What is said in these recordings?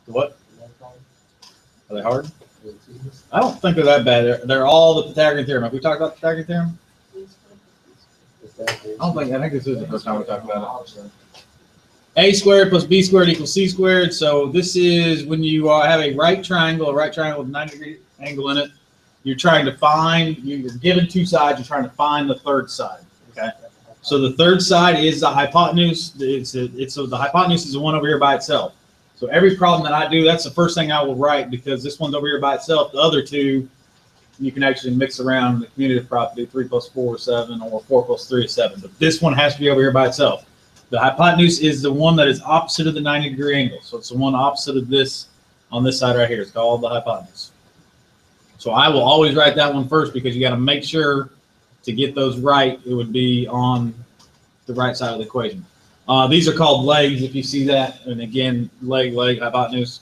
What? Are they hard? I don't think they're that bad. They're all the Pythagorean Theorem. Have we talked about the Pythagorean Theorem? I think this is the first time we talked about it. A squared plus B squared equals C squared. So this is when you have a right triangle with a 90-degree angle in it. You're trying to find, you're given two sides, you're trying to find the third side. Okay. So the third side is the hypotenuse. So the hypotenuse is the one over here by itself. So every problem that I do, that's the first thing I will write, because this one's over here by itself. The other two, you can actually mix around the commutative property. 3 plus 4 is 7, or 4 plus 3 is 7. But this one has to be over here by itself. The hypotenuse is the one that is opposite of the 90-degree angle. So it's the one opposite of this on this side right here. It's called the hypotenuse. So I will always write that one first, because you got to make sure to get those right. It would be on the right side of the equation. These are called legs, if you see that. And again, leg, hypotenuse,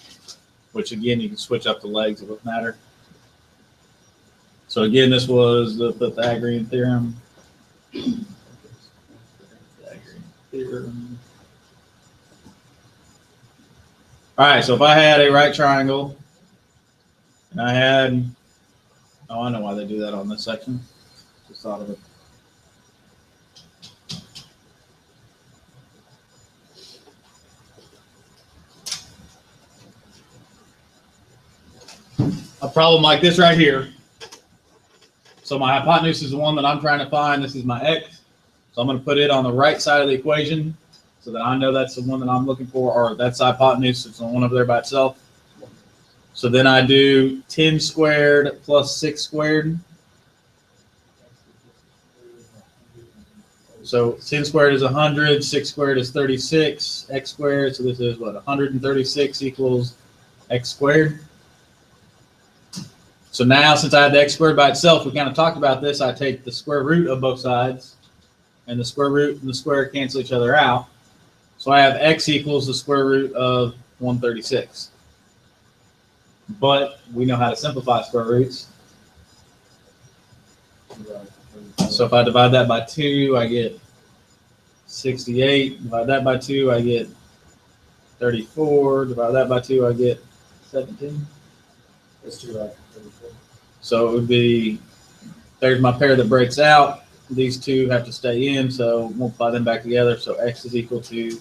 which again, you can switch up the legs, it wouldn't matter. So again, this was the Pythagorean Theorem. All right, so if I had a right triangle, and I had, I know why they do that on this section. Just thought of it. A problem like this right here. So my hypotenuse is the one that I'm trying to find. This is my x. So I'm going to put it on the right side of the equation so that I know that's the one that I'm looking for, or that's the hypotenuse. It's the one over there by itself. So then I do 10 squared plus 6 squared. So 10 squared is 100, 6 squared is 36, x squared. So this is what, 136 equals x squared. So now, since I have the x squared by itself, we kind of talked about this. I take the square root of both sides, and the square root and the square cancel each other out. So I have x equals the square root of 136. But we know how to simplify square roots. So if I divide that by 2, I get 68. Divide that by 2, I get 34. Divide that by 2, I get 17. That's too right. So it would be, there's my pair that breaks out. These two have to stay in, so multiply them back together. So x is equal to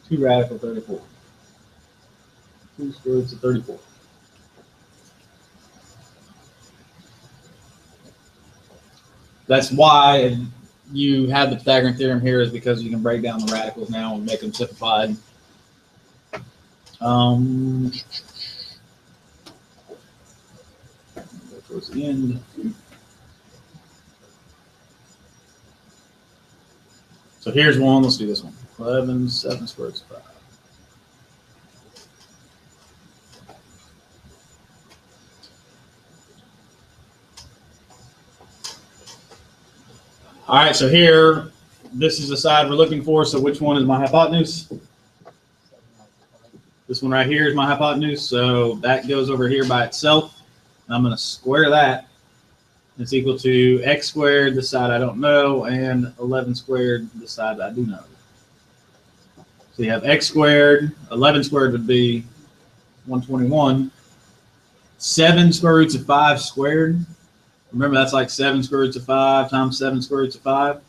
2 radical 34. 2 square roots of 34. That's why you have the Pythagorean theorem here, is because you can break down the radicals now and make them simplified. Towards the end. So here's one. Let's do this one. 11, 7 squared is 5. All right, so here, this is the side we're looking for. So which one is my hypotenuse? This one right here is my hypotenuse. So that goes over here by itself. I'm going to square that. It's equal to x squared, this side I don't know, and 11 squared, this side I do know. So you have x squared, 11 squared would be 121. 7 square roots of 5 squared. Remember, that's like 7 square roots of 5 times 7 square roots of 5.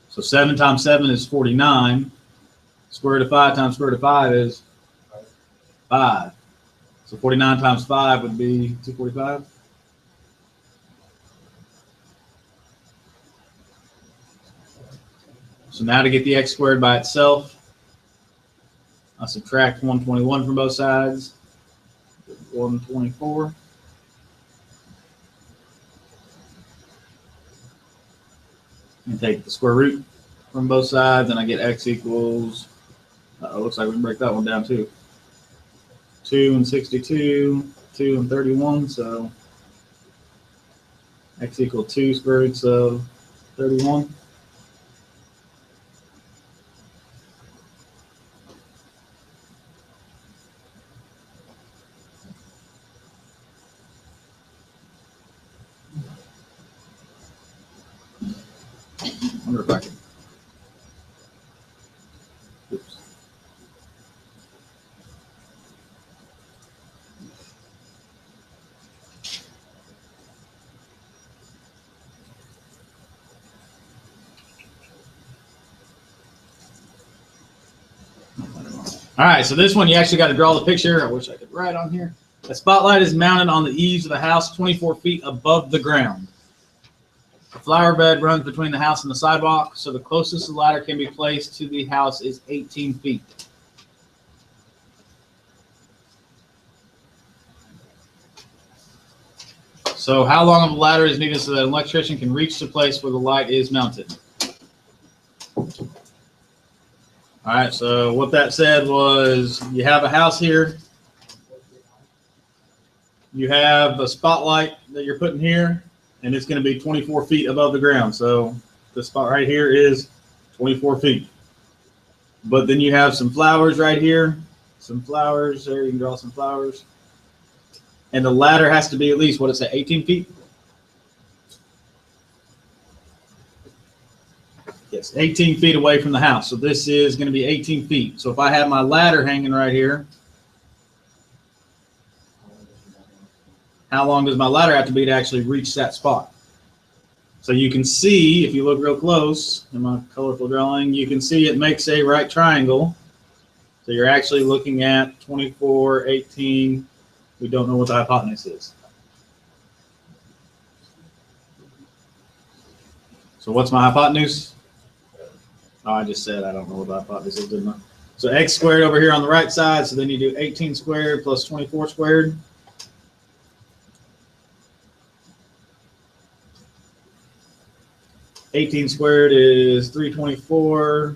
So 7 times 7 is 49. Square root of 5 times square root of 5 is 5. So 49 times 5 would be 245. So now to get the x squared by itself, I subtract 121 from both sides. 124. And take the square root from both sides, and I get x equals, looks like we can break that one down too. 2 and 62, 2 and 31, so x equals 2 square roots of 31. I wonder if I can. Oops. All right, so this one you actually got to draw the picture. I wish I could write on here. The spotlight is mounted on the eaves of the house 24 feet above the ground. The flower bed runs between the house and the sidewalk, so the closest the ladder can be placed to the house is 18 feet. So how long of a ladder is needed so that an electrician can reach the place where the light is mounted? All right, so what that said was you have a house here. You have a spotlight that you're putting here, and it's going to be 24 feet above the ground. So the spot right here is 24 feet. But then you have some flowers right here. Some flowers there. You can draw some flowers. And the ladder has to be at least, what is that, 18 feet? Yes, 18 feet away from the house. So this is going to be 18 feet. So if I have my ladder hanging right here, how long does my ladder have to be to actually reach that spot? So you can see, if you look real close in my colorful drawing, you can see it makes a right triangle. So you're actually looking at 24, 18. We don't know what the hypotenuse is. So what's my hypotenuse? Oh, I just said I don't know what the hypotenuse is, didn't I? So x squared over here on the right side. So then you do 18 squared plus 24 squared. $18 squared is 324.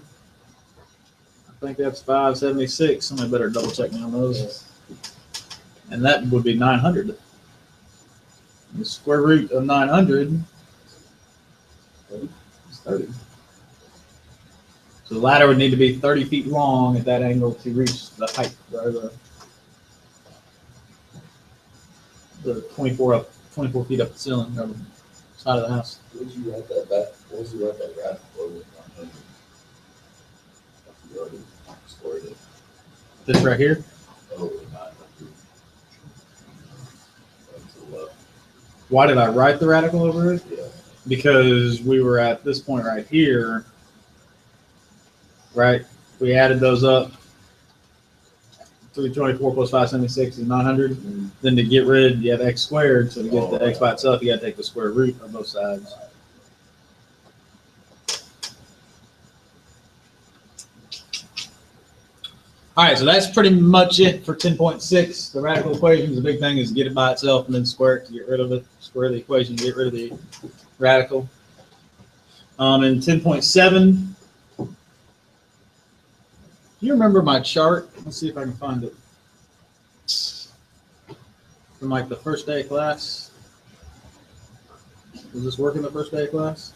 I think that's 576. Somebody better double check me on those. Yes. And that would be 900. The square root of 900 is 30. So the ladder would need to be 30 feet long at that angle to reach the height, or the 24 feet up the ceiling, or the side of the house. What did you write that back? What was you write that radical over 900? You already scored it. This right here? Over 900. To the left. Why did I write the radical over it? Yeah. Because we were at this point right here, right? We added those up. 324 plus 576 is 900. Mm-hmm. Then to get rid, you have x squared. So to get the x by itself, you got to take the square root of both sides. All right, so that's pretty much it for 10.6. The radical equation, the big thing is get it by itself and then square it to get rid of it. Square the equation to get rid of the radical. In 10.7, do you remember my chart? Let's see if I can find it. From like the first day of class. Was this working the first day of class?